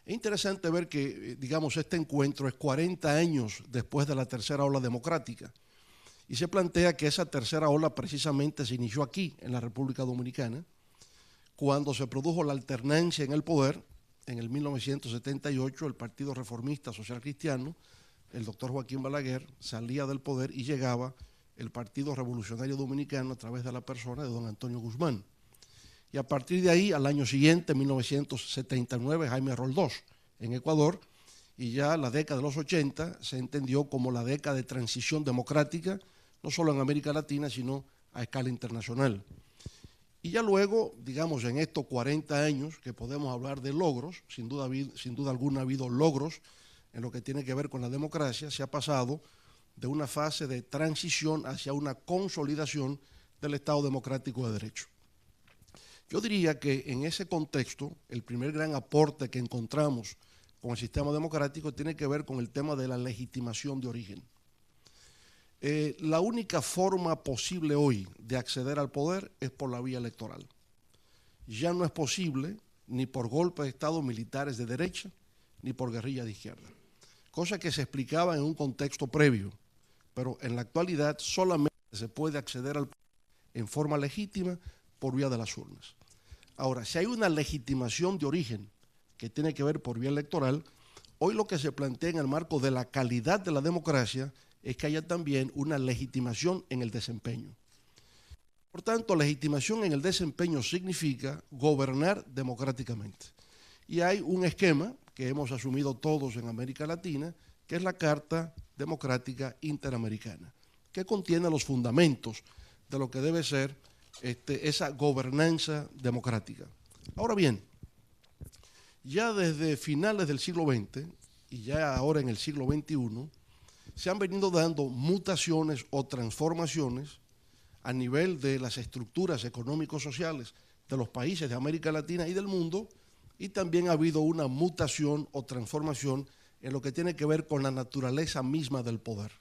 Es interesante ver que, digamos, este encuentro es 40 años después de la tercera ola democrática y se plantea que esa tercera ola precisamente se inició aquí, en la República Dominicana, cuando se produjo la alternancia en el poder. En el 1978 el Partido Reformista Social Cristiano, el doctor Joaquín Balaguer, salía del poder y llegaba el Partido Revolucionario Dominicano a través de la persona de don Antonio Guzmán. Y a partir de ahí, al año siguiente, 1979, Jaime Roldós en Ecuador, y ya la década de los 80 se entendió como la década de transición democrática, no solo en América Latina, sino a escala internacional. Y ya luego, digamos, en estos 40 años que podemos hablar de logros, sin duda alguna ha habido logros en lo que tiene que ver con la democracia, se ha pasado de una fase de transición hacia una consolidación del Estado democrático de derecho. Yo diría que en ese contexto, el primer gran aporte que encontramos con el sistema democrático tiene que ver con el tema de la legitimación de origen. La única forma posible hoy de acceder al poder es por la vía electoral. Ya no es posible ni por golpes de Estado militares de derecha, ni por guerrilla de izquierda. Cosa que se explicaba en un contexto previo, pero en la actualidad solamente se puede acceder al poder en forma legítima por vía de las urnas. Ahora, si hay una legitimación de origen que tiene que ver por vía electoral, hoy lo que se plantea en el marco de la calidad de la democracia es que haya también una legitimación en el desempeño. Por tanto, legitimación en el desempeño significa gobernar democráticamente. Y hay un esquema que hemos asumido todos en América Latina, que es la Carta Democrática Interamericana, que contiene los fundamentos de lo que debe ser esa gobernanza democrática. Ahora bien, ya desde finales del siglo XX y ya ahora en el siglo XXI, se han venido dando mutaciones o transformaciones a nivel de las estructuras económicos sociales de los países de América Latina y del mundo, y también ha habido una mutación o transformación en lo que tiene que ver con la naturaleza misma del poder,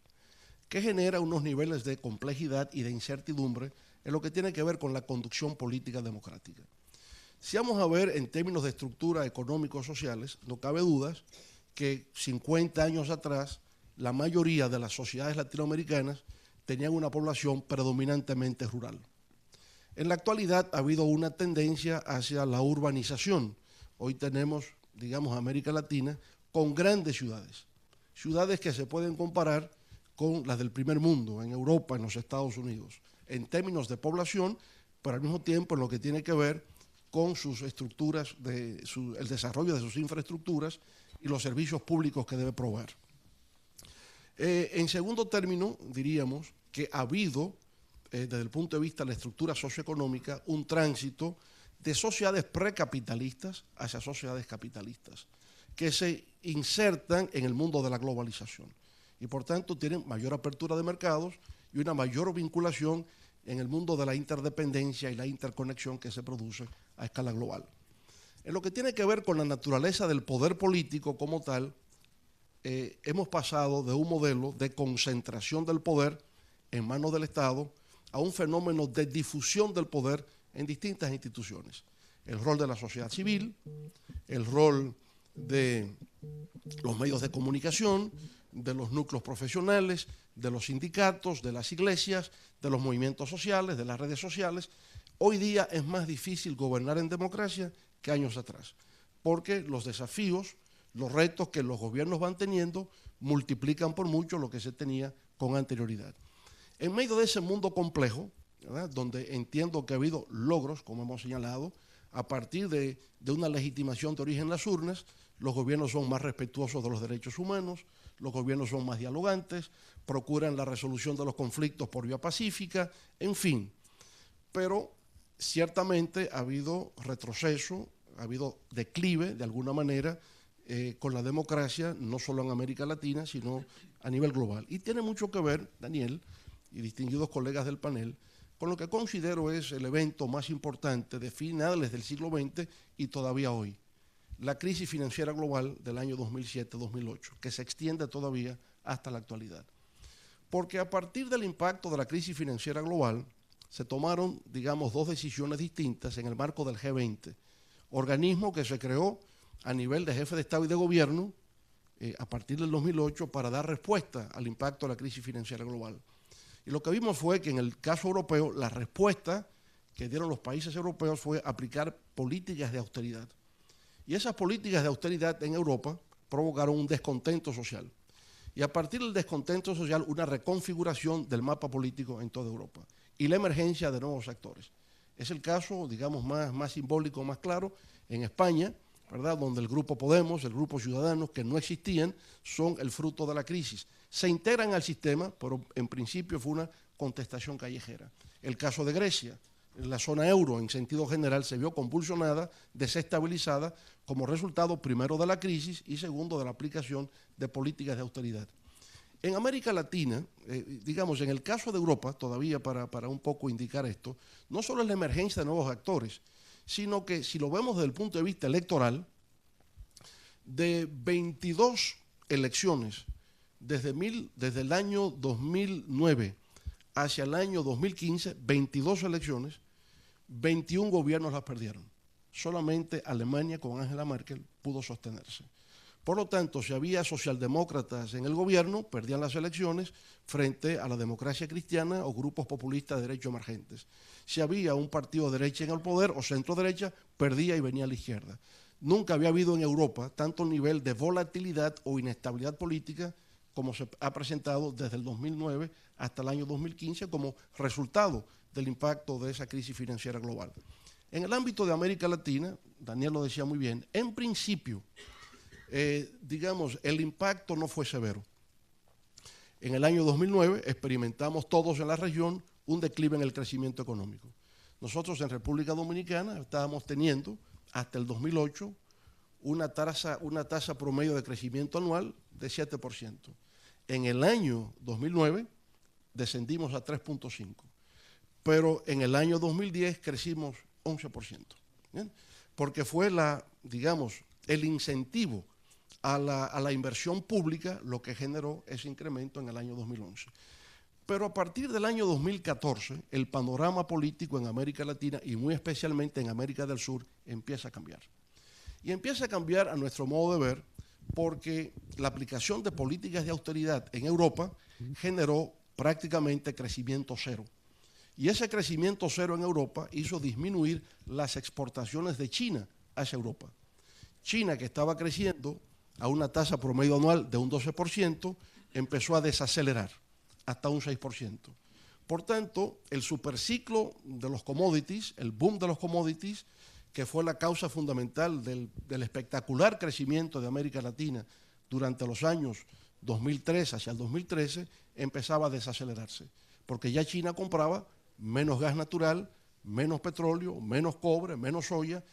que genera unos niveles de complejidad y de incertidumbre en lo que tiene que ver con la conducción política democrática. Si vamos a ver en términos de estructura económicos sociales, no cabe dudas que 50 años atrás la mayoría de las sociedades latinoamericanas tenían una población predominantemente rural. En la actualidad ha habido una tendencia hacia la urbanización. Hoy tenemos, digamos, América Latina con grandes ciudades, ciudades que se pueden comparar con las del primer mundo, en Europa, en los Estados Unidos, en términos de población, pero al mismo tiempo en lo que tiene que ver con sus estructuras, el desarrollo de sus infraestructuras y los servicios públicos que debe proveer. En segundo término, diríamos que ha habido, desde el punto de vista de la estructura socioeconómica, un tránsito de sociedades precapitalistas hacia sociedades capitalistas, que se insertan en el mundo de la globalización y por tanto tienen mayor apertura de mercados y una mayor vinculación en el mundo de la interdependencia y la interconexión que se produce a escala global. En lo que tiene que ver con la naturaleza del poder político como tal, hemos pasado de un modelo de concentración del poder en manos del Estado a un fenómeno de difusión del poder en distintas instituciones. El rol de la sociedad civil, el rol de los medios de comunicación, de los núcleos profesionales, de los sindicatos, de las iglesias, de los movimientos sociales, de las redes sociales. Hoy día es más difícil gobernar en democracia que años atrás, porque los desafíos, los retos que los gobiernos van teniendo multiplican por mucho lo que se tenía con anterioridad. En medio de ese mundo complejo, ¿verdad?, donde entiendo que ha habido logros, como hemos señalado, a partir de una legitimación de origen en las urnas, los gobiernos son más respetuosos de los derechos humanos, los gobiernos son más dialogantes, procuran la resolución de los conflictos por vía pacífica, en fin. Pero ciertamente ha habido retroceso, ha habido declive de alguna manera con la democracia, no solo en América Latina, sino a nivel global. Y tiene mucho que ver, Daniel y distinguidos colegas del panel, con lo que considero es el evento más importante de finales del siglo XX y todavía hoy, la crisis financiera global del año 2007-2008, que se extiende todavía hasta la actualidad. Porque a partir del impacto de la crisis financiera global, se tomaron, digamos, dos decisiones distintas en el marco del G20, organismo que se creó a nivel de jefe de Estado y de gobierno a partir del 2008 para dar respuesta al impacto de la crisis financiera global. Y lo que vimos fue que en el caso europeo la respuesta que dieron los países europeos fue aplicar políticas de austeridad. Y esas políticas de austeridad en Europa provocaron un descontento social. Y a partir del descontento social, una reconfiguración del mapa político en toda Europa y la emergencia de nuevos actores. Es el caso, digamos, más simbólico, más claro, en España, ¿verdad?, donde el Grupo Podemos, el Grupo Ciudadanos, que no existían, son el fruto de la crisis. Se integran al sistema, pero en principio fue una contestación callejera. El caso de Grecia, la zona euro en sentido general se vio convulsionada, desestabilizada, como resultado primero de la crisis y segundo de la aplicación de políticas de austeridad. En América Latina, digamos, en el caso de Europa, todavía para un poco indicar esto, no solo es la emergencia de nuevos actores, sino que si lo vemos desde el punto de vista electoral, de 22 elecciones desde el año 2009 hacia el año 2015, 22 elecciones, 21 gobiernos las perdieron. Solamente Alemania con Angela Merkel pudo sostenerse. Por lo tanto, si había socialdemócratas en el gobierno, perdían las elecciones frente a la democracia cristiana o grupos populistas de derecho emergentes. Si había un partido de derecha en el poder o centro derecha, perdía y venía a la izquierda. Nunca había habido en Europa tanto nivel de volatilidad o inestabilidad política como se ha presentado desde el 2009 hasta el año 2015 como resultado del impacto de esa crisis financiera global. En el ámbito de América Latina, Daniel lo decía muy bien, en principio, digamos, el impacto no fue severo. En el año 2009 experimentamos todos en la región un declive en el crecimiento económico. Nosotros en República Dominicana estábamos teniendo hasta el 2008 una tasa promedio de crecimiento anual de 7%. En el año 2009 descendimos a 3.5%, pero en el año 2010 crecimos 11%, ¿bien? Porque fue el incentivo a la inversión pública lo que generó ese incremento en el año 2011. Pero a partir del año 2014, el panorama político en América Latina y muy especialmente en América del Sur empieza a cambiar. Y empieza a cambiar a nuestro modo de ver porque la aplicación de políticas de austeridad en Europa generó prácticamente crecimiento cero. Y ese crecimiento cero en Europa hizo disminuir las exportaciones de China hacia Europa. China, que estaba creciendo a una tasa promedio anual de un 12%, empezó a desacelerar hasta un 6%. Por tanto, el superciclo de los commodities, el boom de los commodities, que fue la causa fundamental del espectacular crecimiento de América Latina durante los años 2003 hacia el 2013, empezaba a desacelerarse, porque ya China compraba menos gas natural, menos petróleo, menos cobre, menos soya,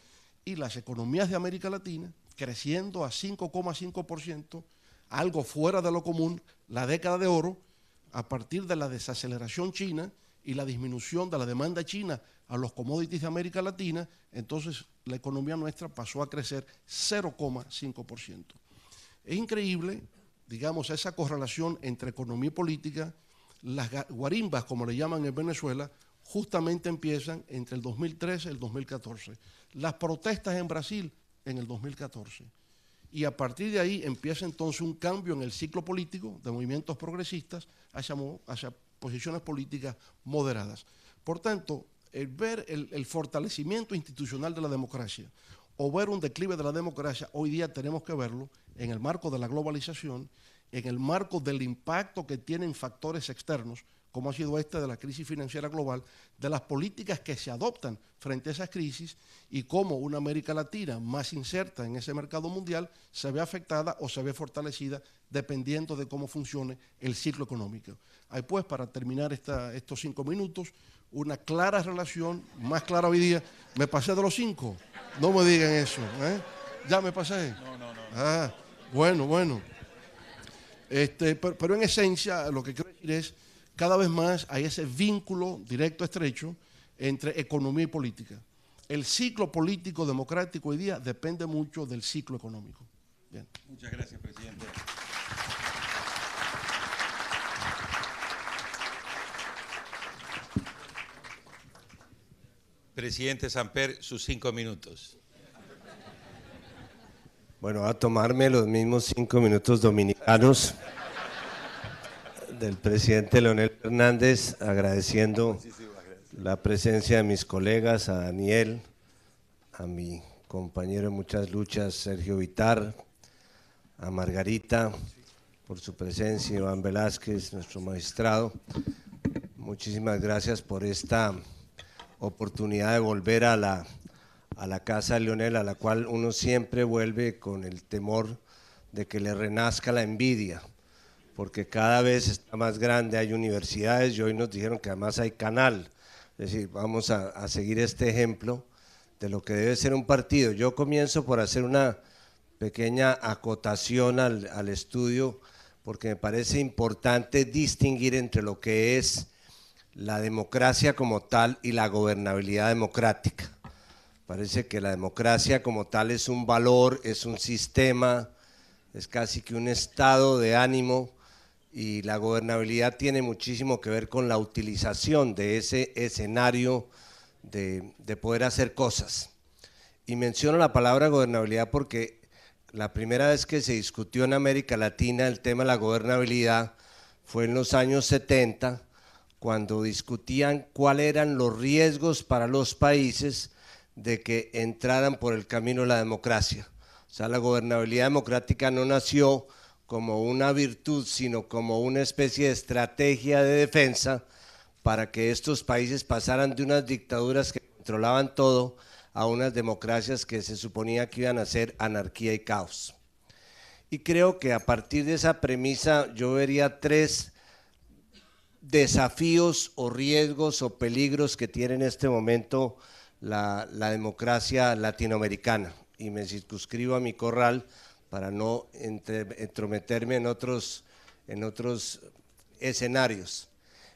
y las economías de América Latina creciendo a 5,5%, algo fuera de lo común, la década de oro, a partir de la desaceleración china y la disminución de la demanda china a los commodities de América Latina, entonces la economía nuestra pasó a crecer 0,5%. Es increíble, digamos, esa correlación entre economía y política. Las guarimbas, como le llaman en Venezuela, justamente empiezan entre el 2013 y el 2014. Las protestas en Brasil en el 2014. Y a partir de ahí empieza entonces un cambio en el ciclo político de movimientos progresistas hacia posiciones políticas moderadas. Por tanto, el ver el fortalecimiento institucional de la democracia o ver un declive de la democracia, hoy día tenemos que verlo en el marco de la globalización, en el marco del impacto que tienen factores externos, como ha sido de la crisis financiera global, de las políticas que se adoptan frente a esas crisis y cómo una América Latina más inserta en ese mercado mundial se ve afectada o se ve fortalecida dependiendo de cómo funcione el ciclo económico. Hay pues, para terminar estos 5 minutos, una clara relación, más clara hoy día. ¿Me pasé de los 5? No me digan eso, ¿eh? ¿Ya me pasé? No. Ah, bueno. Pero en esencia lo que quiero decir es, cada vez más hay ese vínculo directo, estrecho, entre economía y política. El ciclo político democrático hoy día depende mucho del ciclo económico. Bien. Muchas gracias, presidente. Presidente Samper, sus 5 minutos. Bueno, a tomarme los mismos 5 minutos dominicanos del presidente Leonel Fernández, agradeciendo la presencia de mis colegas, a Daniel, a mi compañero en muchas luchas, Sergio Vitar, a Margarita, por su presencia, Iván Velázquez, nuestro magistrado. Muchísimas gracias por esta oportunidad de volver a la casa de Leonel, a la cual uno siempre vuelve con el temor de que le renazca la envidia, porque cada vez está más grande, hay universidades y hoy nos dijeron que además hay canal, es decir, vamos a seguir este ejemplo de lo que debe ser un partido. Yo comienzo por hacer una pequeña acotación al estudio, porque me parece importante distinguir entre lo que es la democracia como tal y la gobernabilidad democrática. Parece que la democracia como tal es un valor, es un sistema, es casi que un estado de ánimo, y la gobernabilidad tiene muchísimo que ver con la utilización de ese escenario de poder hacer cosas. Y menciono la palabra gobernabilidad porque la primera vez que se discutió en América Latina el tema de la gobernabilidad fue en los años 70, cuando discutían cuáles eran los riesgos para los países de que entraran por el camino de la democracia. O sea, la gobernabilidad democrática no nació como una virtud, sino como una especie de estrategia de defensa para que estos países pasaran de unas dictaduras que controlaban todo a unas democracias que se suponía que iban a ser anarquía y caos. Y creo que a partir de esa premisa yo vería 3 desafíos o riesgos o peligros que tiene en este momento la democracia latinoamericana, y me circunscribo a mi corral para no entrometerme en otros escenarios.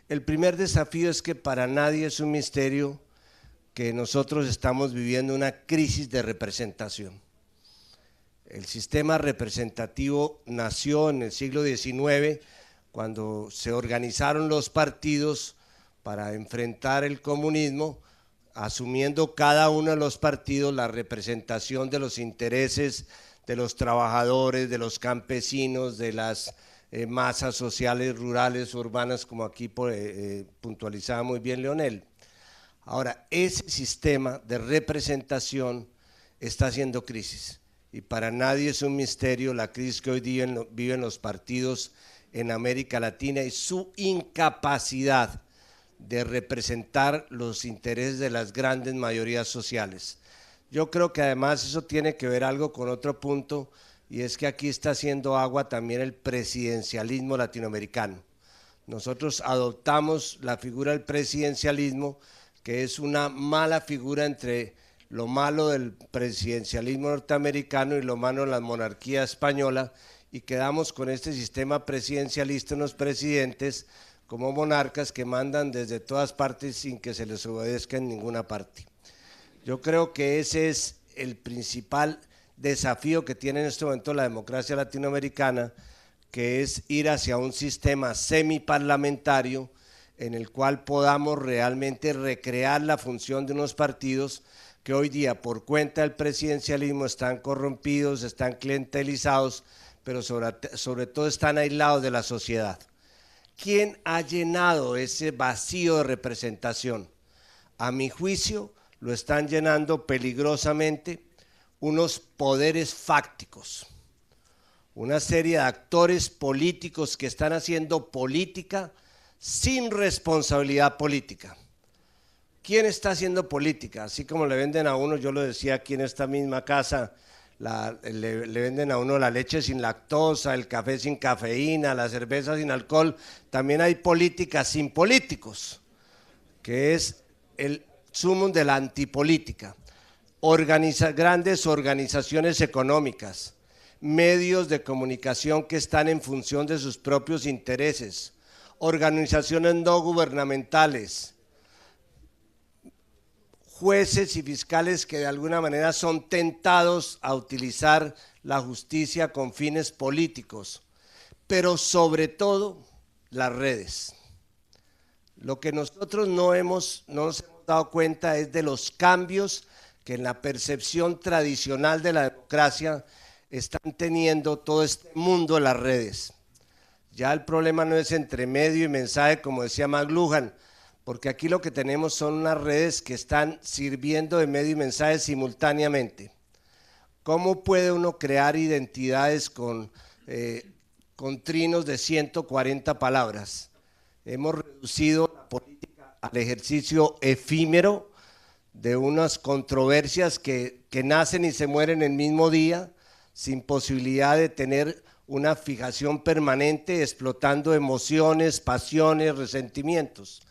El primer desafío es que para nadie es un misterio que nosotros estamos viviendo una crisis de representación. El sistema representativo nació en el siglo XIX, cuando se organizaron los partidos para enfrentar el comunismo, asumiendo cada uno de los partidos la representación de los intereses de los trabajadores, de los campesinos, de las masas sociales, rurales, urbanas, como aquí puntualizaba muy bien Leonel. Ahora, ese sistema de representación está haciendo crisis, y para nadie es un misterio la crisis que hoy viven los partidos en América Latina y su incapacidad de representar los intereses de las grandes mayorías sociales. Yo creo que además eso tiene que ver algo con otro punto, y es que aquí está haciendo agua también el presidencialismo latinoamericano. Nosotros adoptamos la figura del presidencialismo, que es una mala figura entre lo malo del presidencialismo norteamericano y lo malo de la monarquía española, y quedamos con este sistema presidencialista, unos presidentes como monarcas que mandan desde todas partes sin que se les obedezca en ninguna parte. Yo creo que ese es el principal desafío que tiene en este momento la democracia latinoamericana, que es ir hacia un sistema semiparlamentario en el cual podamos realmente recrear la función de unos partidos que hoy día por cuenta del presidencialismo están corrompidos, están clientelizados, pero sobre todo están aislados de la sociedad. ¿Quién ha llenado ese vacío de representación? A mi juicio, lo están llenando peligrosamente unos poderes fácticos, una serie de actores políticos que están haciendo política sin responsabilidad política. ¿Quién está haciendo política? Así como le venden a uno, yo lo decía aquí en esta misma casa, le venden a uno la leche sin lactosa, el café sin cafeína, la cerveza sin alcohol. También hay política sin políticos, que es el sumum de la antipolítica. Grandes organizaciones económicas, medios de comunicación que están en función de sus propios intereses, organizaciones no gubernamentales, jueces y fiscales que de alguna manera son tentados a utilizar la justicia con fines políticos, pero sobre todo las redes. Lo que nosotros no nos hemos dado cuenta es de los cambios que en la percepción tradicional de la democracia están teniendo todo este mundo de las redes. Ya el problema no es entre medio y mensaje, como decía McLuhan, porque aquí lo que tenemos son unas redes que están sirviendo de medio y mensaje simultáneamente. ¿Cómo puede uno crear identidades con trinos de 140 palabras? Hemos reducido la política al ejercicio efímero de unas controversias que nacen y se mueren el mismo día, sin posibilidad de tener una fijación permanente, explotando emociones, pasiones, resentimientos.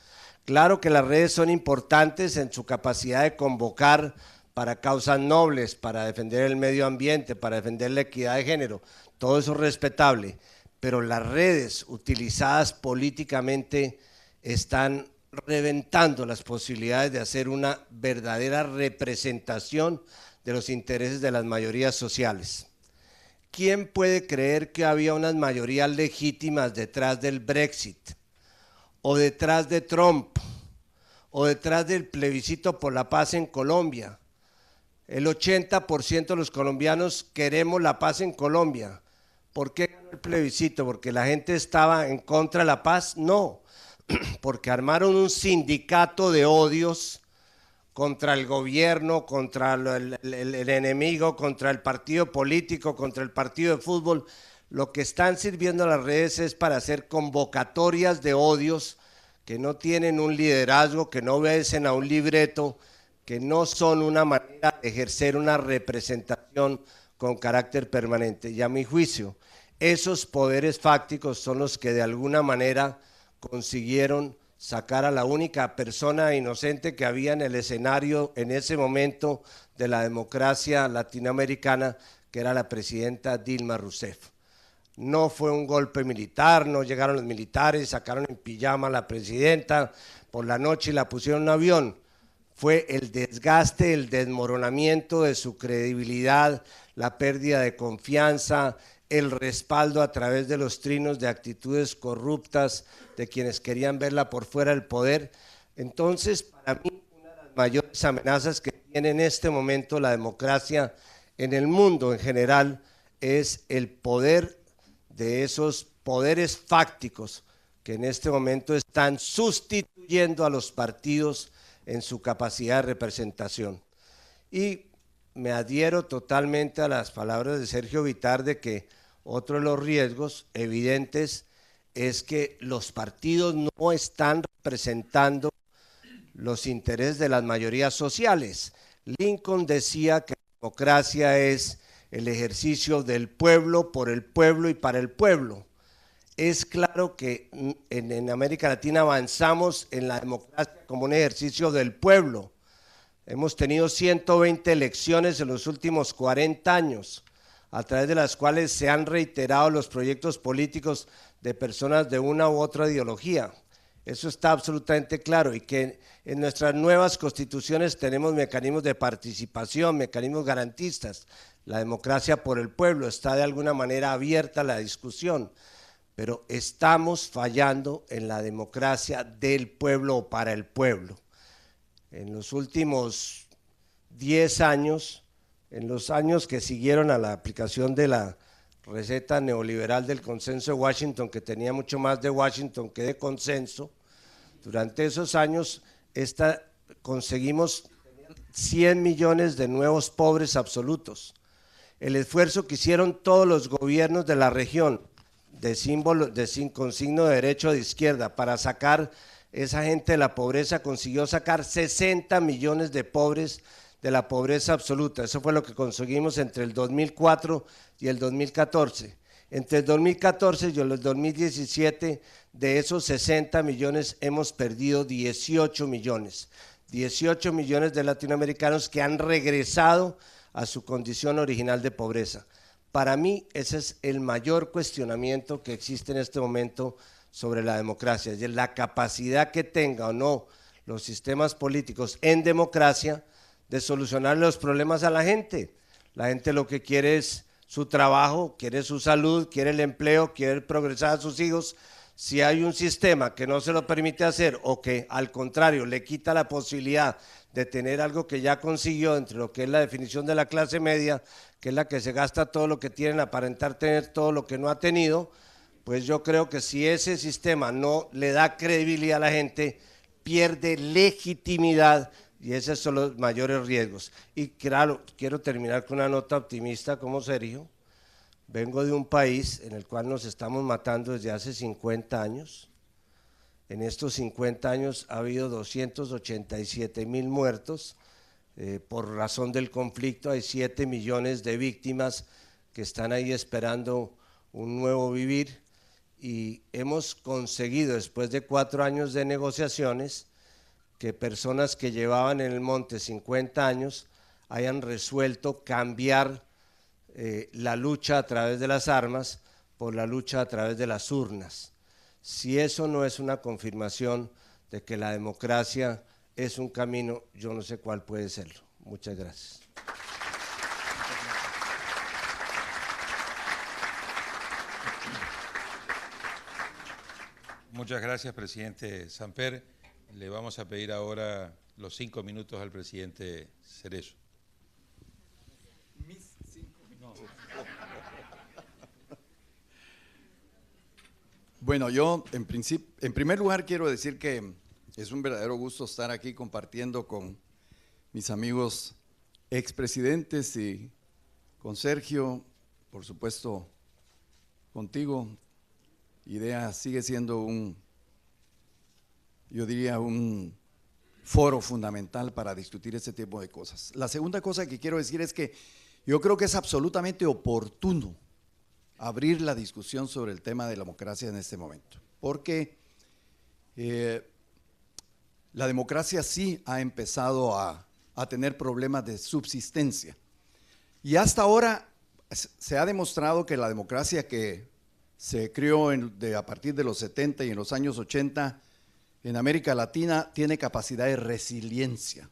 Claro que las redes son importantes en su capacidad de convocar para causas nobles, para defender el medio ambiente, para defender la equidad de género, todo eso es respetable, pero las redes utilizadas políticamente están reventando las posibilidades de hacer una verdadera representación de los intereses de las mayorías sociales. ¿Quién puede creer que había unas mayorías legítimas detrás del Brexit, o detrás de Trump, o detrás del plebiscito por la paz en Colombia? El 80% de los colombianos queremos la paz en Colombia. ¿Por qué ganó el plebiscito? ¿Porque la gente estaba en contra de la paz? No, porque armaron un sindicato de odios contra el gobierno, contra el enemigo, contra el partido político, contra el partido de fútbol. Lo que están sirviendo las redes es para hacer convocatorias de odios que no tienen un liderazgo, que no obedecen a un libreto, que no son una manera de ejercer una representación con carácter permanente. Y a mi juicio, esos poderes fácticos son los que de alguna manera consiguieron sacar a la única persona inocente que había en el escenario en ese momento de la democracia latinoamericana, que era la presidenta Dilma Rousseff. No fue un golpe militar, no llegaron los militares, sacaron en pijama a la presidenta por la noche y la pusieron en un avión. Fue el desgaste, el desmoronamiento de su credibilidad, la pérdida de confianza, el respaldo a través de los trinos de actitudes corruptas de quienes querían verla por fuera del poder. Entonces, para mí, una de las mayores amenazas que tiene en este momento la democracia en el mundo en general es el poder de esos poderes fácticos que en este momento están sustituyendo a los partidos en su capacidad de representación. Y me adhiero totalmente a las palabras de Sergio Vitar de que otro de los riesgos evidentes es que los partidos no están representando los intereses de las mayorías sociales. Lincoln decía que la democracia es el ejercicio del pueblo, por el pueblo y para el pueblo. Es claro que en América Latina avanzamos en la democracia como un ejercicio del pueblo. Hemos tenido 120 elecciones en los últimos 40 años, a través de las cuales se han reiterado los proyectos políticos de personas de una u otra ideología. Eso está absolutamente claro, y que en nuestras nuevas constituciones tenemos mecanismos de participación, mecanismos garantistas. La democracia por el pueblo está de alguna manera abierta a la discusión, pero estamos fallando en la democracia del pueblo o para el pueblo. En los últimos 10 años, en los años que siguieron a la aplicación de la receta neoliberal del consenso de Washington, que tenía mucho más de Washington que de consenso, durante esos años conseguimos 100 millones de nuevos pobres absolutos. El esfuerzo que hicieron todos los gobiernos de la región, con signo de derecho o de izquierda, para sacar esa gente de la pobreza, consiguió sacar 60 millones de pobres de la pobreza absoluta. Eso fue lo que conseguimos entre el 2004 y el 2014. Entre el 2014 y el 2017, de esos 60 millones hemos perdido 18 millones. 18 millones de latinoamericanos que han regresado a su condición original de pobreza. Para mí ese es el mayor cuestionamiento que existe en este momento sobre la democracia, es decir, la capacidad que tenga o no los sistemas políticos en democracia de solucionar los problemas a la gente. La gente lo que quiere es su trabajo, quiere su salud, quiere el empleo, quiere progresar a sus hijos. Si hay un sistema que no se lo permite hacer o que al contrario le quita la posibilidad de tener algo que ya consiguió entre lo que es la definición de la clase media, que es la que se gasta todo lo que tiene en aparentar tener todo lo que no ha tenido, pues yo creo que si ese sistema no le da credibilidad a la gente, pierde legitimidad y esos son los mayores riesgos. Y claro, quiero terminar con una nota optimista como Sergio. Vengo de un país en el cual nos estamos matando desde hace 50 años. En estos 50 años ha habido 287,000 muertos. Por razón del conflicto hay 7 millones de víctimas que están ahí esperando un nuevo vivir. Y hemos conseguido, después de 4 años de negociaciones, que personas que llevaban en el monte 50 años hayan resuelto cambiar la lucha a través de las armas por la lucha a través de las urnas. Si eso no es una confirmación de que la democracia es un camino, yo no sé cuál puede serlo. Muchas gracias. Muchas gracias, presidente Samper. Le vamos a pedir ahora los 5 minutos al presidente Cerezo. Mis 5 minutos. Bueno, yo en primer lugar quiero decir que es un verdadero gusto estar aquí compartiendo con mis amigos expresidentes y con Sergio, por supuesto contigo. IDEA sigue siendo yo diría un foro fundamental para discutir este tipo de cosas. La segunda cosa que quiero decir es que yo creo que es absolutamente oportuno abrir la discusión sobre el tema de la democracia en este momento, porque la democracia sí ha empezado a tener problemas de subsistencia. Y hasta ahora se ha demostrado que la democracia que se creó a partir de los 70 y en los años 80 en América Latina tiene capacidad de resiliencia,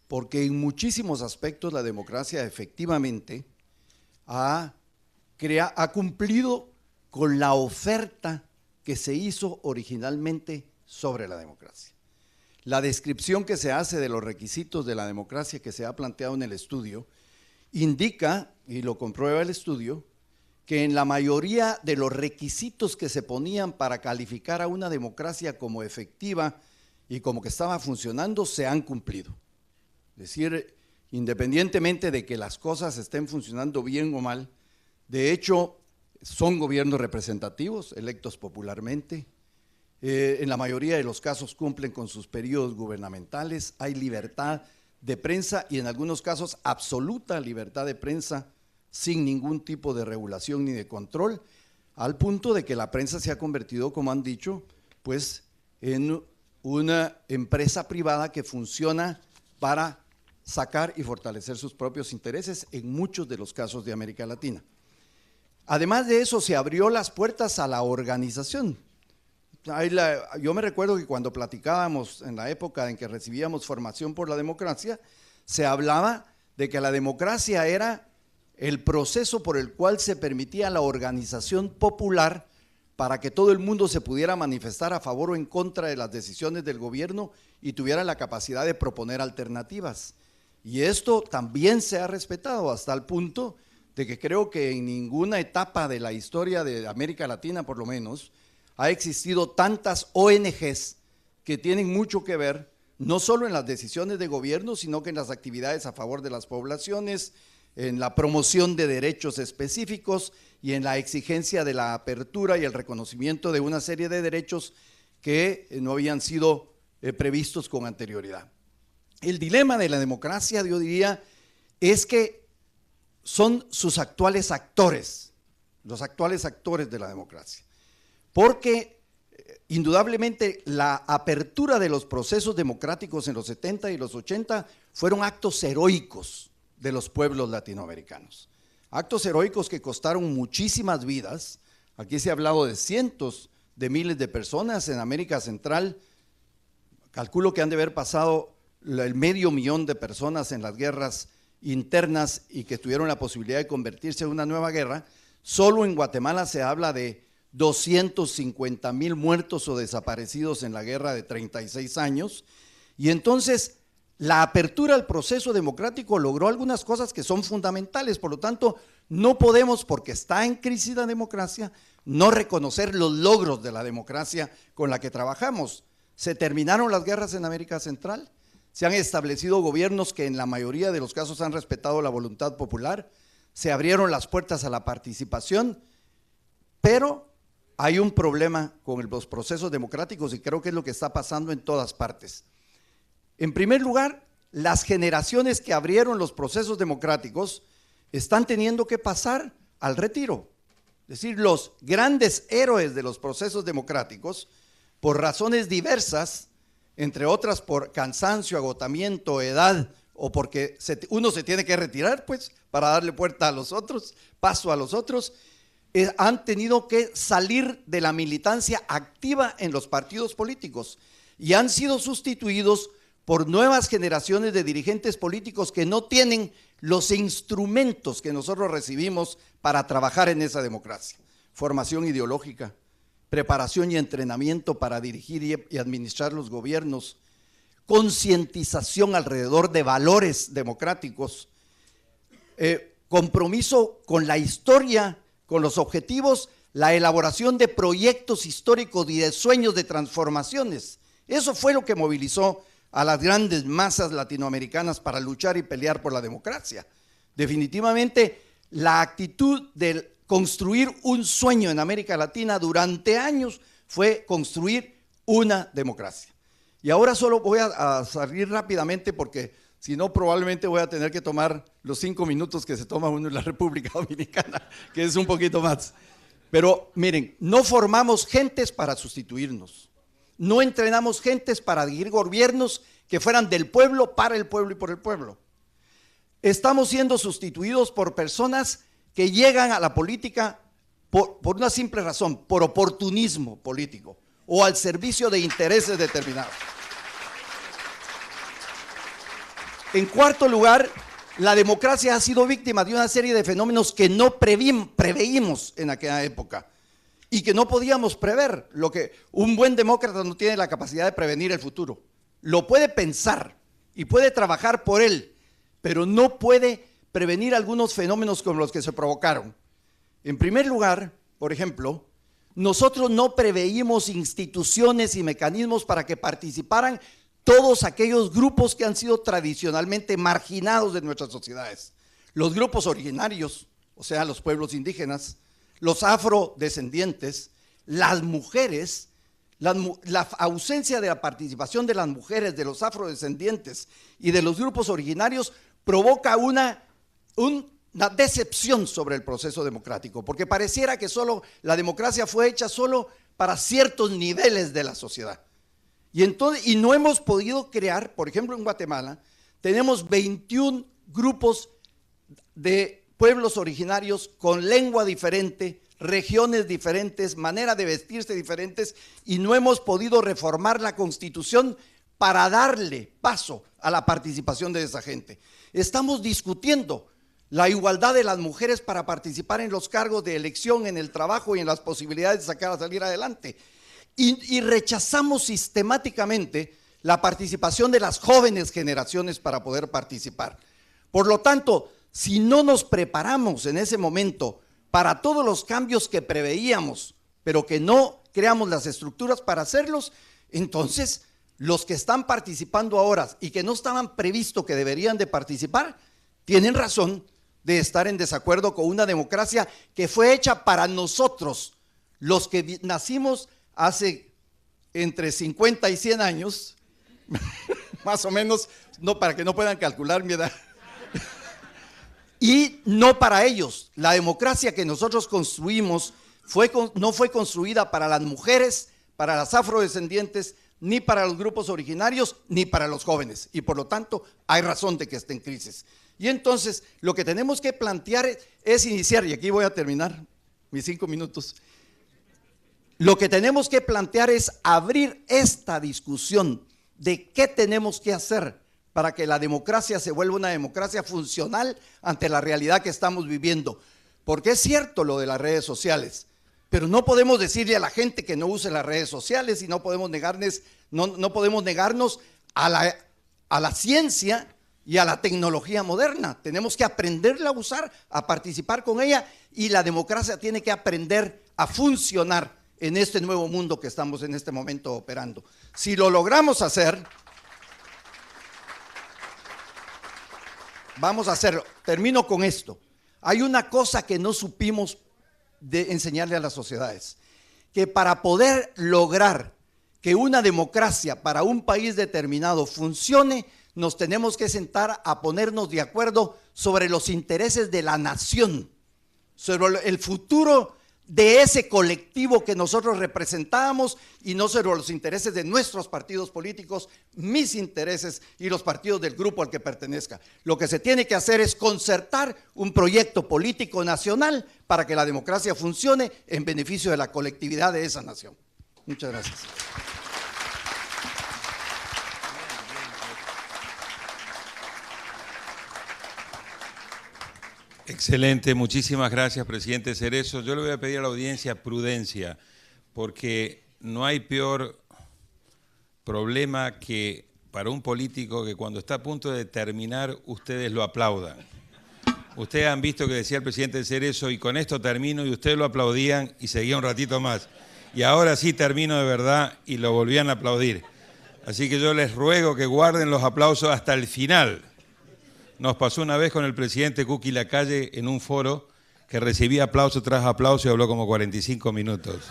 porque en muchísimos aspectos la democracia efectivamente ha cumplido con la oferta que se hizo originalmente sobre la democracia. La descripción que se hace de los requisitos de la democracia que se ha planteado en el estudio indica, y lo comprueba el estudio, que en la mayoría de los requisitos que se ponían para calificar a una democracia como efectiva y como que estaba funcionando, se han cumplido. Es decir, independientemente de que las cosas estén funcionando bien o mal, de hecho, son gobiernos representativos, electos popularmente, en la mayoría de los casos cumplen con sus periodos gubernamentales, hay libertad de prensa y en algunos casos absoluta libertad de prensa, sin ningún tipo de regulación ni de control, al punto de que la prensa se ha convertido, como han dicho, pues en una empresa privada que funciona para sacar y fortalecer sus propios intereses en muchos de los casos de América Latina. Además de eso, se abrió las puertas a la organización. Yo me recuerdo que cuando platicábamos en la época en que recibíamos formación por la democracia, se hablaba de que la democracia era el proceso por el cual se permitía la organización popular para que todo el mundo se pudiera manifestar a favor o en contra de las decisiones del gobierno y tuviera la capacidad de proponer alternativas. Y esto también se ha respetado hasta el punto de que creo que en ninguna etapa de la historia de América Latina, por lo menos, ha existido tantas ONGs que tienen mucho que ver, no solo en las decisiones de gobierno, sino que en las actividades a favor de las poblaciones, en la promoción de derechos específicos y en la exigencia de la apertura y el reconocimiento de una serie de derechos que no habían sido previstos con anterioridad. El dilema de la democracia, yo diría, es que son sus actuales actores, los actuales actores de la democracia, porque indudablemente la apertura de los procesos democráticos en los 70 y los 80 fueron actos heroicos de los pueblos latinoamericanos. Actos heroicos que costaron muchísimas vidas. Aquí se ha hablado de cientos de miles de personas en América Central. Calculo que han de haber pasado el 500,000 de personas en las guerras internas y que tuvieron la posibilidad de convertirse en una nueva guerra. Solo en Guatemala se habla de 250,000 muertos o desaparecidos en la guerra de 36 años. Y entonces la apertura al proceso democrático logró algunas cosas que son fundamentales. Por lo tanto, no podemos, porque está en crisis la democracia, no reconocer los logros de la democracia con la que trabajamos. Se terminaron las guerras en América Central, se han establecido gobiernos que en la mayoría de los casos han respetado la voluntad popular, se abrieron las puertas a la participación, pero hay un problema con los procesos democráticos y creo que es lo que está pasando en todas partes. En primer lugar, las generaciones que abrieron los procesos democráticos están teniendo que pasar al retiro. Es decir, los grandes héroes de los procesos democráticos, por razones diversas, entre otras por cansancio, agotamiento, edad, o porque uno se tiene que retirar, pues, para darle puerta a los otros, paso a los otros, han tenido que salir de la militancia activa en los partidos políticos y han sido sustituidos por nuevas generaciones de dirigentes políticos que no tienen los instrumentos que nosotros recibimos para trabajar en esa democracia. Formación ideológica, preparación y entrenamiento para dirigir y administrar los gobiernos, concientización alrededor de valores democráticos, compromiso con la historia, con los objetivos, la elaboración de proyectos históricos y de sueños de transformaciones. Eso fue lo que movilizó a las grandes masas latinoamericanas para luchar y pelear por la democracia. Definitivamente, la actitud de construir un sueño en América Latina durante años fue construir una democracia. Y ahora solo voy a salir rápidamente porque si no probablemente voy a tener que tomar los 5 minutos que se toma uno en la República Dominicana, que es un poquito más. Pero miren, no formamos gentes para sustituirnos. No entrenamos gentes para dirigir gobiernos que fueran del pueblo, para el pueblo y por el pueblo. Estamos siendo sustituidos por personas que llegan a la política por una simple razón, por oportunismo político o al servicio de intereses determinados. En cuarto lugar, la democracia ha sido víctima de una serie de fenómenos que no preveímos en aquella época y que no podíamos prever. Lo que un buen demócrata no tiene la capacidad de prevenir el futuro. Lo puede pensar y puede trabajar por él, pero no puede prevenir algunos fenómenos como los que se provocaron. En primer lugar, por ejemplo, nosotros no preveímos instituciones y mecanismos para que participaran todos aquellos grupos que han sido tradicionalmente marginados de nuestras sociedades. Los grupos originarios, o sea, los pueblos indígenas, los afrodescendientes, las mujeres, la ausencia de la participación de las mujeres, de los afrodescendientes y de los grupos originarios provoca una decepción sobre el proceso democrático, porque pareciera que solo la democracia fue hecha solo para ciertos niveles de la sociedad. Y no hemos podido crear, por ejemplo en Guatemala, tenemos 21 grupos de pueblos originarios con lengua diferente, regiones diferentes, manera de vestirse diferentes, y no hemos podido reformar la Constitución para darle paso a la participación de esa gente. Estamos discutiendo la igualdad de las mujeres para participar en los cargos de elección, en el trabajo y en las posibilidades de salir adelante. Y rechazamos sistemáticamente la participación de las jóvenes generaciones para poder participar. Por lo tanto, si no nos preparamos en ese momento para todos los cambios que preveíamos, pero que no creamos las estructuras para hacerlos, entonces los que están participando ahora y que no estaban previsto que deberían de participar, tienen razón de estar en desacuerdo con una democracia que fue hecha para nosotros, los que nacimos hace entre 50 y 100 años, más o menos, no, para que no puedan calcular mi edad, y no para ellos. La democracia que nosotros construimos no fue construida para las mujeres, para las afrodescendientes, ni para los grupos originarios, ni para los jóvenes, y por lo tanto hay razón de que esté en crisis. Y entonces lo que tenemos que plantear es iniciar, y aquí voy a terminar mis 5 minutos, lo que tenemos que plantear es abrir esta discusión de qué tenemos que hacer para que la democracia se vuelva una democracia funcional ante la realidad que estamos viviendo. Porque es cierto lo de las redes sociales, Pero no podemos decirle a la gente que no use las redes sociales y no podemos negarnos a la ciencia y a la tecnología moderna. Tenemos que aprenderla a usar, a participar con ella, y la democracia tiene que aprender a funcionar en este nuevo mundo que estamos en este momento operando. Si lo logramos hacer, vamos a hacerlo. Termino con esto. Hay una cosa que no supimos de enseñarle a las sociedades, que para poder lograr que una democracia para un país determinado funcione, nos tenemos que sentar a ponernos de acuerdo sobre los intereses de la nación, sobre el futuro de ese colectivo que nosotros representábamos, y no sobre los intereses de nuestros partidos políticos, mis intereses y los partidos del grupo al que pertenezca. Lo que se tiene que hacer es concertar un proyecto político nacional para que la democracia funcione en beneficio de la colectividad de esa nación. Muchas gracias. Excelente, muchísimas gracias, presidente Cerezo. Yo le voy a pedir a la audiencia prudencia, porque no hay peor problema que para un político que cuando está a punto de terminar, ustedes lo aplaudan. Ustedes han visto que decía el presidente Cerezo, y con esto termino, y ustedes lo aplaudían y seguía un ratito más. Y ahora sí termino de verdad y lo volvían a aplaudir. Así que yo les ruego que guarden los aplausos hasta el final. Nos pasó una vez con el presidente Kuki Lacalle en un foro que recibía aplauso tras aplauso y habló como 45 minutos.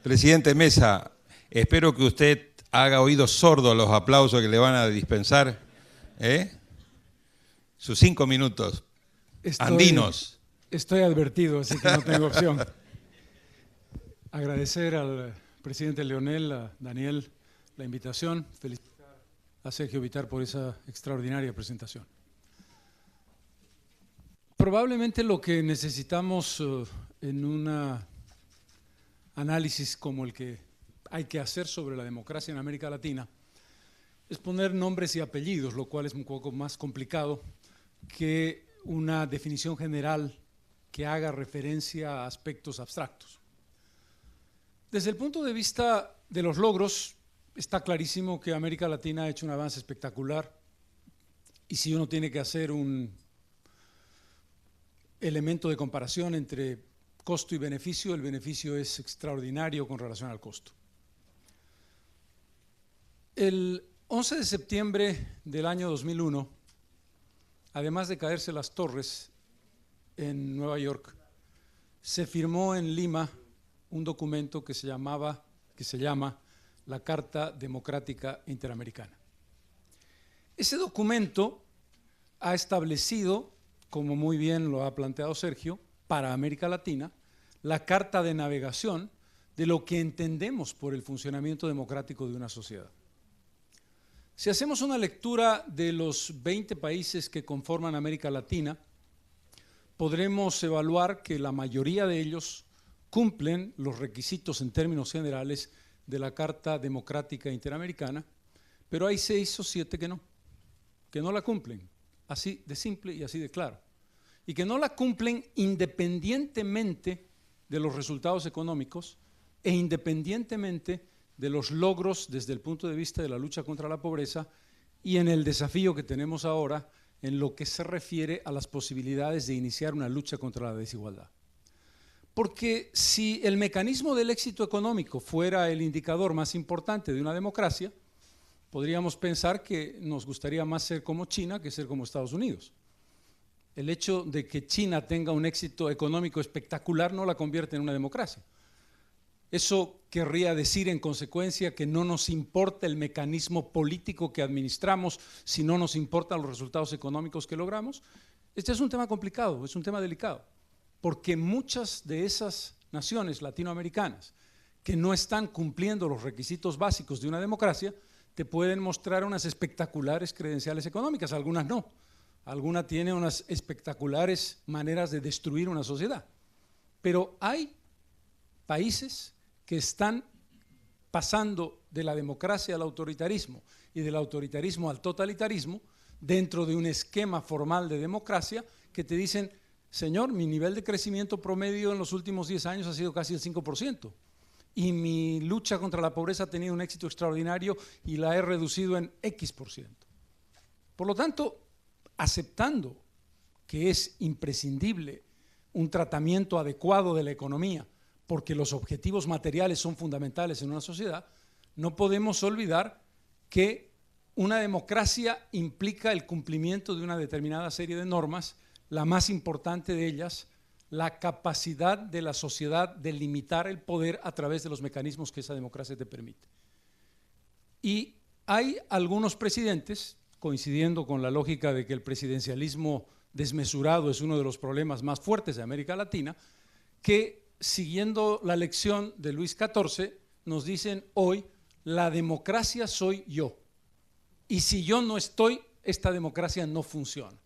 Presidente Mesa, espero que usted haga oídos sordos a los aplausos que le van a dispensar. Sus 5 minutos. Andinos. Estoy advertido, así que no tengo opción. Agradecer al presidente Leonel, a Daniel, la invitación. Felicitar a Sergio Bitar por esa extraordinaria presentación. Probablemente lo que necesitamos en un análisis como el que hay que hacer sobre la democracia en América Latina es poner nombres y apellidos, lo cual es un poco más complicado que una definición general que haga referencia a aspectos abstractos. Desde el punto de vista de los logros, está clarísimo que América Latina ha hecho un avance espectacular, y si uno tiene que hacer un elemento de comparación entre costo y beneficio, el beneficio es extraordinario con relación al costo. El 11 de septiembre del año 2001, además de caerse las torres en Nueva York, se firmó en Lima un documento que se llama la Carta Democrática Interamericana. Ese documento ha establecido, como muy bien lo ha planteado Sergio, para América Latina, la carta de navegación de lo que entendemos por el funcionamiento democrático de una sociedad. Si hacemos una lectura de los 20 países que conforman América Latina, podremos evaluar que la mayoría de ellos cumplen los requisitos en términos generales de la Carta Democrática Interamericana, pero hay 6 o 7 que no la cumplen, así de simple y así de claro, y que no la cumplen independientemente de los resultados económicos e independientemente de los logros desde el punto de vista de la lucha contra la pobreza y en el desafío que tenemos ahora en lo que se refiere a las posibilidades de iniciar una lucha contra la desigualdad. Porque si el mecanismo del éxito económico fuera el indicador más importante de una democracia, podríamos pensar que nos gustaría más ser como China que ser como Estados Unidos. El hecho de que China tenga un éxito económico espectacular no la convierte en una democracia. Eso querría decir en consecuencia que no nos importa el mecanismo político que administramos si no nos importan los resultados económicos que logramos. Este es un tema complicado, es un tema delicado, porque muchas de esas naciones latinoamericanas que no están cumpliendo los requisitos básicos de una democracia te pueden mostrar unas espectaculares credenciales económicas, algunas no. Alguna tiene unas espectaculares maneras de destruir una sociedad. Pero hay países que están pasando de la democracia al autoritarismo y del autoritarismo al totalitarismo dentro de un esquema formal de democracia que te dicen, señor, mi nivel de crecimiento promedio en los últimos 10 años ha sido casi el 5%. Y mi lucha contra la pobreza ha tenido un éxito extraordinario y la he reducido en X%. Por lo tanto, aceptando que es imprescindible un tratamiento adecuado de la economía, porque los objetivos materiales son fundamentales en una sociedad, no podemos olvidar que una democracia implica el cumplimiento de una determinada serie de normas, la más importante de ellas, la capacidad de la sociedad de limitar el poder a través de los mecanismos que esa democracia te permite. Y hay algunos presidentes, coincidiendo con la lógica de que el presidencialismo desmesurado es uno de los problemas más fuertes de América Latina, que siguiendo la lección de Luis XIV nos dicen hoy, la democracia soy yo, y si yo no estoy, esta democracia no funciona.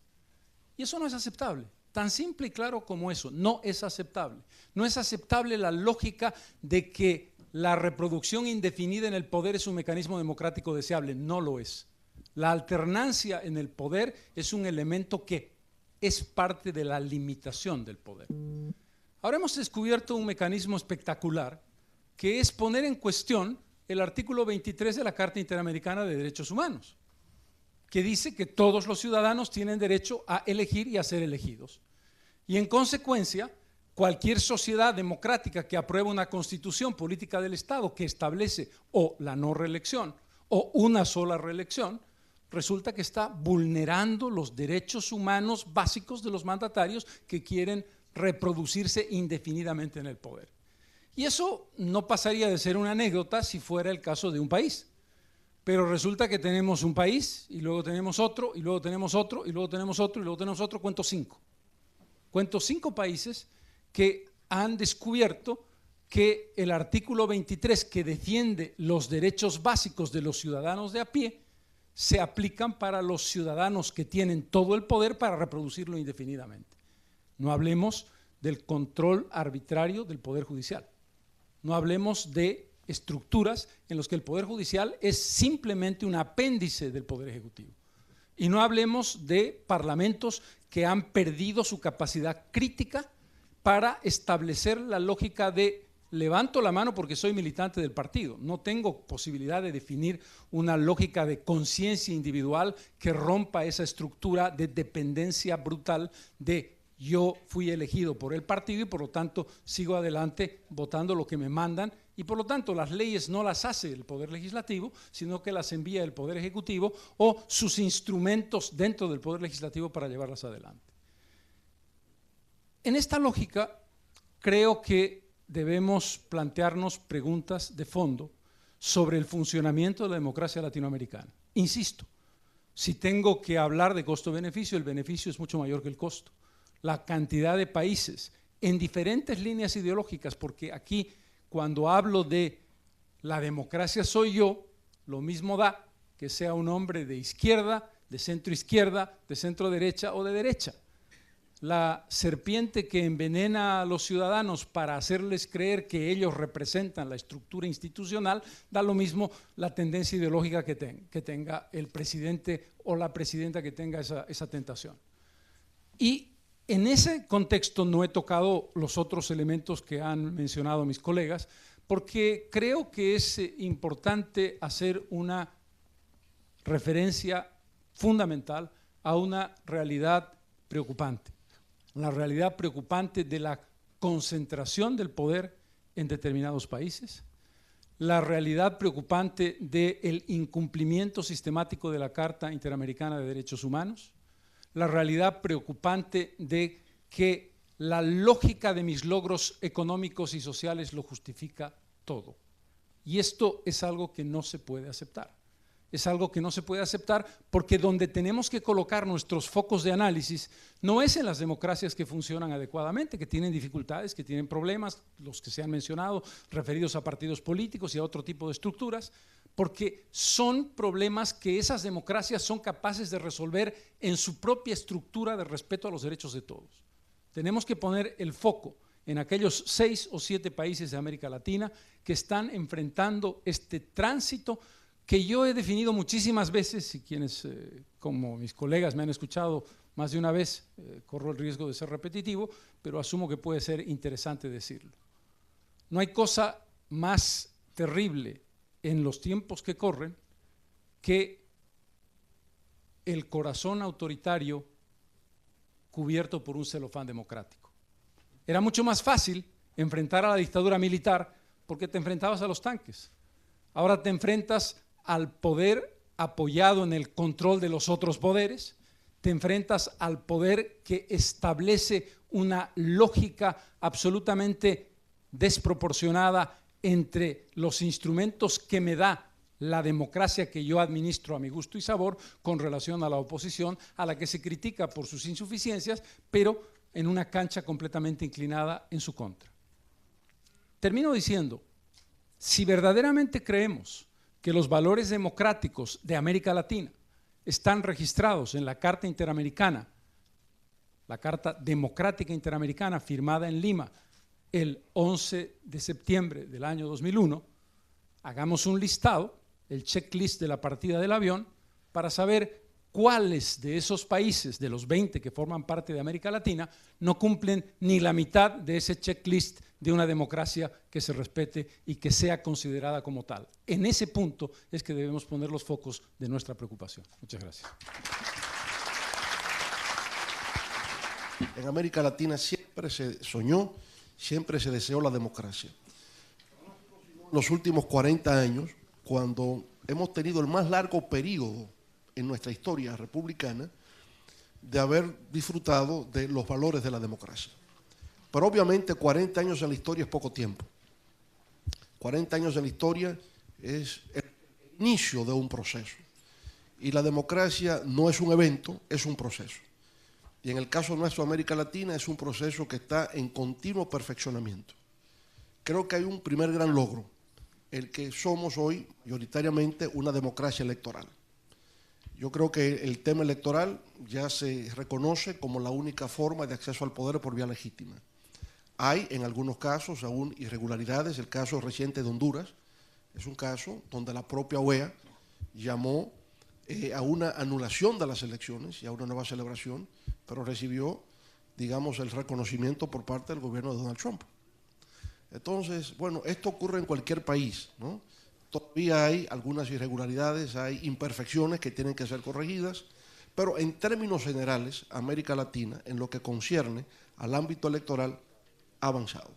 Y eso no es aceptable. Tan simple y claro como eso, no es aceptable. No es aceptable la lógica de que la reproducción indefinida en el poder es un mecanismo democrático deseable, no lo es. La alternancia en el poder es un elemento que es parte de la limitación del poder. Ahora hemos descubierto un mecanismo espectacular que es poner en cuestión el artículo 23 de la Carta Interamericana de Derechos Humanos, que dice que todos los ciudadanos tienen derecho a elegir y a ser elegidos. Y en consecuencia, cualquier sociedad democrática que aprueba una constitución política del Estado que establece o la no reelección o una sola reelección, resulta que está vulnerando los derechos humanos básicos de los mandatarios que quieren reproducirse indefinidamente en el poder. Y eso no pasaría de ser una anécdota si fuera el caso de un país. Pero resulta que tenemos un país, y luego tenemos otro, y luego tenemos otro, y luego tenemos otro, y luego tenemos otro, cuento 5. Cuento 5 países que han descubierto que el artículo 23, que defiende los derechos básicos de los ciudadanos de a pie, se aplican para los ciudadanos que tienen todo el poder para reproducirlo indefinidamente. No hablemos del control arbitrario del Poder Judicial. No hablemos de estructuras en las que el Poder Judicial es simplemente un apéndice del Poder Ejecutivo. Y no hablemos de parlamentos que han perdido su capacidad crítica para establecer la lógica de levanto la mano porque soy militante del partido. No tengo posibilidad de definir una lógica de conciencia individual que rompa esa estructura de dependencia brutal de yo fui elegido por el partido y por lo tanto sigo adelante votando lo que me mandan y por lo tanto las leyes no las hace el Poder Legislativo, sino que las envía el Poder Ejecutivo o sus instrumentos dentro del Poder Legislativo para llevarlas adelante. En esta lógica creo que debemos plantearnos preguntas de fondo sobre el funcionamiento de la democracia latinoamericana. Insisto, si tengo que hablar de costo-beneficio, el beneficio es mucho mayor que el costo. La cantidad de países en diferentes líneas ideológicas, porque aquí cuando hablo de la democracia soy yo, lo mismo da que sea un hombre de izquierda, de centro izquierda, de centro derecha o de derecha. La serpiente que envenena a los ciudadanos para hacerles creer que ellos representan la estructura institucional, da lo mismo la tendencia ideológica que tenga el presidente o la presidenta que tenga esa tentación. Y en ese contexto no he tocado los otros elementos que han mencionado mis colegas, porque creo que es importante hacer una referencia fundamental a una realidad preocupante. La realidad preocupante de la concentración del poder en determinados países, la realidad preocupante del incumplimiento sistemático de la Carta Interamericana de Derechos Humanos, la realidad preocupante de que la lógica de mis logros económicos y sociales lo justifica todo. Y esto es algo que no se puede aceptar. Es algo que no se puede aceptar porque donde tenemos que colocar nuestros focos de análisis no es en las democracias que funcionan adecuadamente, que tienen dificultades, que tienen problemas, los que se han mencionado, referidos a partidos políticos y a otro tipo de estructuras, porque son problemas que esas democracias son capaces de resolver en su propia estructura de respeto a los derechos de todos. Tenemos que poner el foco en aquellos 6 o 7 países de América Latina que están enfrentando este tránsito que yo he definido muchísimas veces, y quienes como mis colegas me han escuchado más de una vez, corro el riesgo de ser repetitivo, pero asumo que puede ser interesante decirlo. No hay cosa más terrible en los tiempos que corren que el corazón autoritario cubierto por un celofán democrático. Era mucho más fácil enfrentar a la dictadura militar porque te enfrentabas a los tanques. Ahora te enfrentas al poder apoyado en el control de los otros poderes, te enfrentas al poder que establece una lógica absolutamente desproporcionada entre los instrumentos que me da la democracia que yo administro a mi gusto y sabor con relación a la oposición, a la que se critica por sus insuficiencias, pero en una cancha completamente inclinada en su contra. Termino diciendo, si verdaderamente creemos que los valores democráticos de América Latina están registrados en la Carta Interamericana, la Carta Democrática Interamericana firmada en Lima el 11 de septiembre del año 2001, hagamos un listado, el checklist de la partida del avión, para saber cuáles de esos países, de los 20 que forman parte de América Latina, no cumplen ni la mitad de ese checklist de una democracia que se respete y que sea considerada como tal. En ese punto es que debemos poner los focos de nuestra preocupación. Muchas gracias. En América Latina siempre se soñó, siempre se deseó la democracia. En los últimos 40 años, cuando hemos tenido el más largo periodo en nuestra historia republicana de haber disfrutado de los valores de la democracia. Pero obviamente 40 años en la historia es poco tiempo. 40 años en la historia es el inicio de un proceso. Y la democracia no es un evento, es un proceso. Y en el caso nuestro, América Latina, es un proceso que está en continuo perfeccionamiento. Creo que hay un primer gran logro, el que somos hoy mayoritariamente una democracia electoral. Yo creo que el tema electoral ya se reconoce como la única forma de acceso al poder por vía legítima. Hay en algunos casos aún irregularidades, el caso reciente de Honduras es un caso donde la propia OEA llamó a una anulación de las elecciones y a una nueva celebración, pero recibió, digamos, el reconocimiento por parte del gobierno de Donald Trump. Entonces, bueno, esto ocurre en cualquier país, ¿no? Todavía hay algunas irregularidades, hay imperfecciones que tienen que ser corregidas, pero en términos generales, América Latina, en lo que concierne al ámbito electoral, ha avanzado.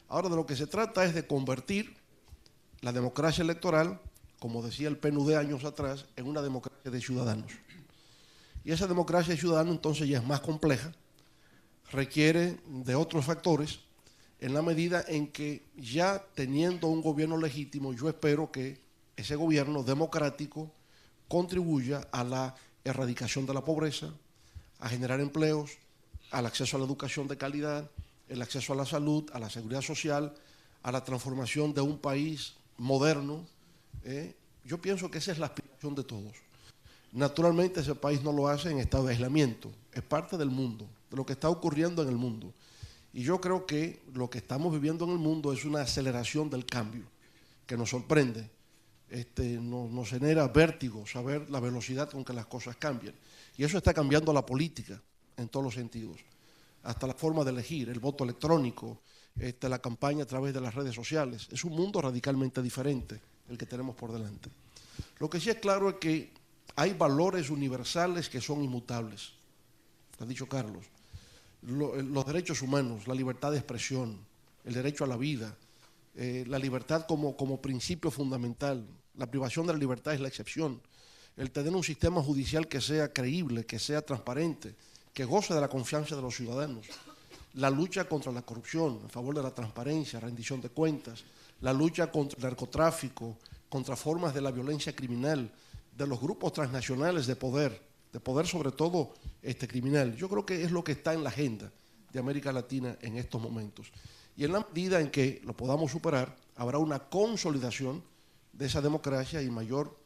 Ahora, de lo que se trata es de convertir la democracia electoral, como decía el PNUD años atrás, en una democracia de ciudadanos. Y esa democracia de ciudadanos entonces ya es más compleja, requiere de otros factores, en la medida en que ya teniendo un gobierno legítimo, yo espero que ese gobierno democrático contribuya a la erradicación de la pobreza, a generar empleos, al acceso a la educación de calidad, el acceso a la salud, a la seguridad social, a la transformación de un país moderno. Yo pienso que esa es la aspiración de todos. Naturalmente ese país no lo hace en estado de aislamiento, es parte del mundo, de lo que está ocurriendo en el mundo. Y yo creo que lo que estamos viviendo en el mundo es una aceleración del cambio que nos sorprende, nos genera vértigo saber la velocidad con que las cosas cambian. Y eso está cambiando la política en todos los sentidos, hasta la forma de elegir, el voto electrónico, la campaña a través de las redes sociales. Es un mundo radicalmente diferente el que tenemos por delante. Lo que sí es claro es que hay valores universales que son inmutables, lo ha dicho Carlos. Los derechos humanos, la libertad de expresión, el derecho a la vida, la libertad como principio fundamental, la privación de la libertad es la excepción, el tener un sistema judicial que sea creíble, que sea transparente, que goce de la confianza de los ciudadanos, la lucha contra la corrupción, a favor de la transparencia, rendición de cuentas, la lucha contra el narcotráfico, contra formas de la violencia criminal, de los grupos transnacionales de poder sobre todo criminal. Yo creo que es lo que está en la agenda de América Latina en estos momentos. Y en la medida en que lo podamos superar, habrá una consolidación de esa democracia y mayor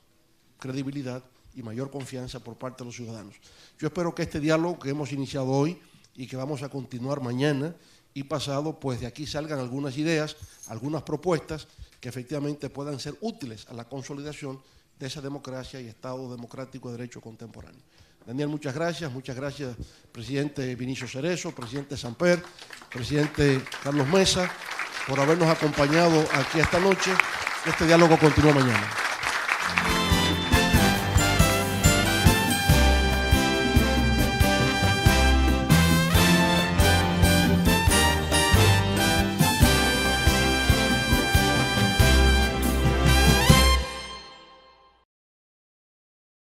credibilidad y mayor confianza por parte de los ciudadanos. Yo espero que este diálogo que hemos iniciado hoy y que vamos a continuar mañana y pasado, pues de aquí salgan algunas ideas, algunas propuestas que efectivamente puedan ser útiles a la consolidación de esa democracia y Estado democrático de derecho contemporáneo. Daniel, muchas gracias, presidente Vinicio Cerezo, presidente Samper, presidente Carlos Mesa, por habernos acompañado aquí esta noche. Este diálogo continúa mañana.